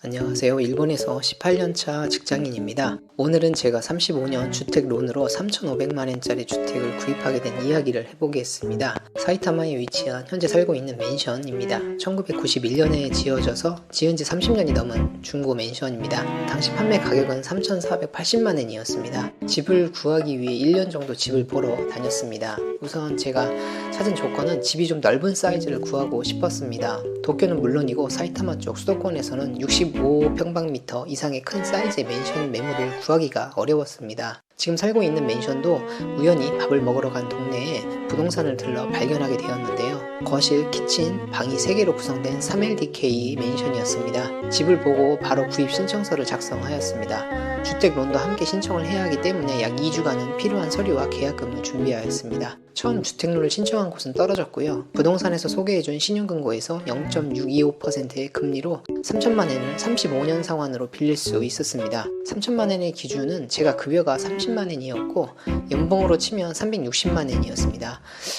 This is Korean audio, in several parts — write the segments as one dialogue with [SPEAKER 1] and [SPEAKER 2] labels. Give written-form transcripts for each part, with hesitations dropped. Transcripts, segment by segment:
[SPEAKER 1] 안녕하세요. 일본에서 18년차 직장인입니다. 오늘은 제가 35년 주택론으로 3,500만엔짜리 주택을 구입하게 된 이야기를 해보겠습니다. 사이타마에 위치한 현재 살고 있는 맨션입니다. 1991년에 지어져서 지은 지 30년이 넘은 중고 맨션입니다. 당시 판매 가격은 3,480만엔이었습니다. 집을 구하기 위해 1년 정도 집을 보러 다녔습니다. 우선 제가 찾은 조건은 집이 좀 넓은 사이즈를 구하고 싶었습니다. 도쿄는 물론이고 사이타마 쪽 수도권에서는 65평방미터 이상의 큰 사이즈의 맨션 매물을 구하기가 어려웠습니다. 지금 살고 있는 맨션도 우연히 밥을 먹으러 간 동네에 부동산을 들러 발견하게 되었는데요. 거실, 키친, 방이 3개로 구성된 3LDK 맨션이었습니다. 집을 보고 바로 구입 신청서를 작성하였습니다. 주택론도 함께 신청을 해야 하기 때문에 약 2주간은 필요한 서류와 계약금을 준비하였습니다. 처음 주택론을 신청한 곳은 떨어졌고요. 부동산에서 소개해준 신용금고에서 0.625%의 금리로 3천만엔을 35년 상환으로 빌릴 수 있었습니다. 3천만엔의 기준은 제가 급여가 30만엔이었고 연봉으로 치면 360만엔이었습니다.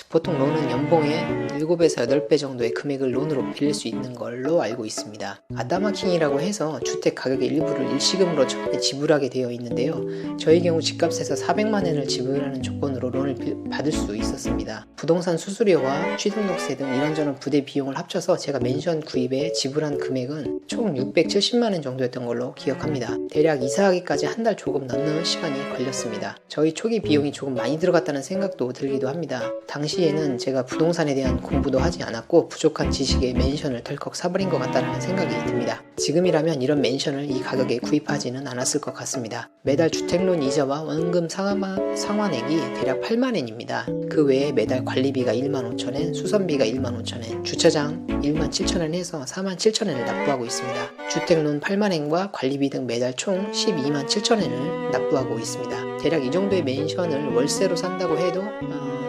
[SPEAKER 1] 보통 론은 연봉의 7에서 8배 정도의 금액을 론으로 빌릴 수 있는 걸로 알고 있습니다. 아다마킹이라고 해서 주택 가격의 일부를 일시금으로 처음에 지불하게 되어 있는데요. 저희 경우 집값에서 400만엔을 지불하는 조건으로 론을 받을 수 있었습니다. 부동산 수수료와 취등록세 등 이런저런 부대 비용을 합쳐서 제가 맨션 구입에 지불한 금액은 총 670만엔 정도였던 걸로 기억합니다. 대략 이사하기까지 한 달 조금 넘는 시간이 걸렸습니다. 저희 초기 비용이 조금 많이 들어갔다는 생각도 들기도 합니다. 당시에는 제가 부동산에 대한 공부도 하지 않았고 부족한 지식에 맨션을 덜컥 사버린 것 같다는 생각이 듭니다. 지금이라면 이런 맨션을 이 가격에 구입하지는 않았을 것 같습니다. 매달 주택론 이자와 원금 상환액이 대략 8만엔입니다. 그 외에 매달 관리비가 15,000엔, 수선비가 15,000엔, 주차장 17,000엔 해서 47,000엔을 납부하고 있습니다. 주택론 8만엔과 관리비 등 매달 총 127,000엔을 납부하고 있습니다. 대략 이 정도의 맨션을 월세로 산다고 해도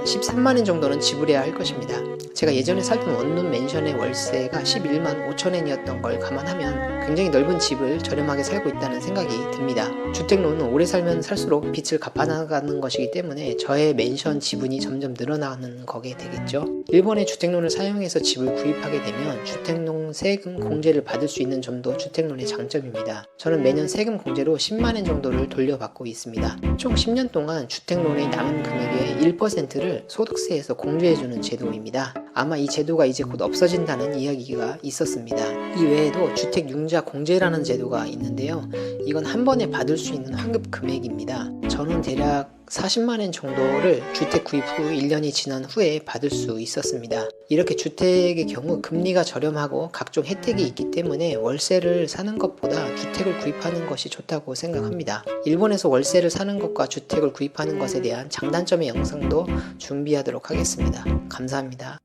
[SPEAKER 1] 13만엔 정도는 지불해야 할 것입니다. 제가 예전에 살던 원룸 맨션의 월세가 11만 5천엔이었던 걸 감안하면 굉장히 넓은 집을 저렴하게 살고 있다는 생각이 듭니다. 주택론은 오래 살면 살수록 빚을 갚아나가는 것이기 때문에 저의 맨션 지분이 점점 늘어나는 거게 되겠죠. 일본의 주택론을 사용해서 집을 구입하게 되면 주택론 세금 공제를 받을 수 있는 점도 주택론의 장점입니다. 저는 매년 세금 공제로 10만엔 정도를 돌려받고 있습니다. 총 10년 동안 주택론의 남은 금액의 1%를 소득세에서 공제해주는 제도입니다. 아마 이 제도가 이제 곧 없어진다는 이야기가 있었습니다. 이 외에도 주택융자 공제라는 제도가 있는데요. 이건 한 번에 받을 수 있는 환급 금액입니다. 저는 대략 40만엔 정도를 주택 구입 후 1년이 지난 후에 받을 수 있었습니다. 이렇게 주택의 경우 금리가 저렴하고 각종 혜택이 있기 때문에 월세를 사는 것보다 주택을 구입하는 것이 좋다고 생각합니다. 일본에서 월세를 사는 것과 주택을 구입하는 것에 대한 장단점의 영상도 준비하도록 하겠습니다. 감사합니다.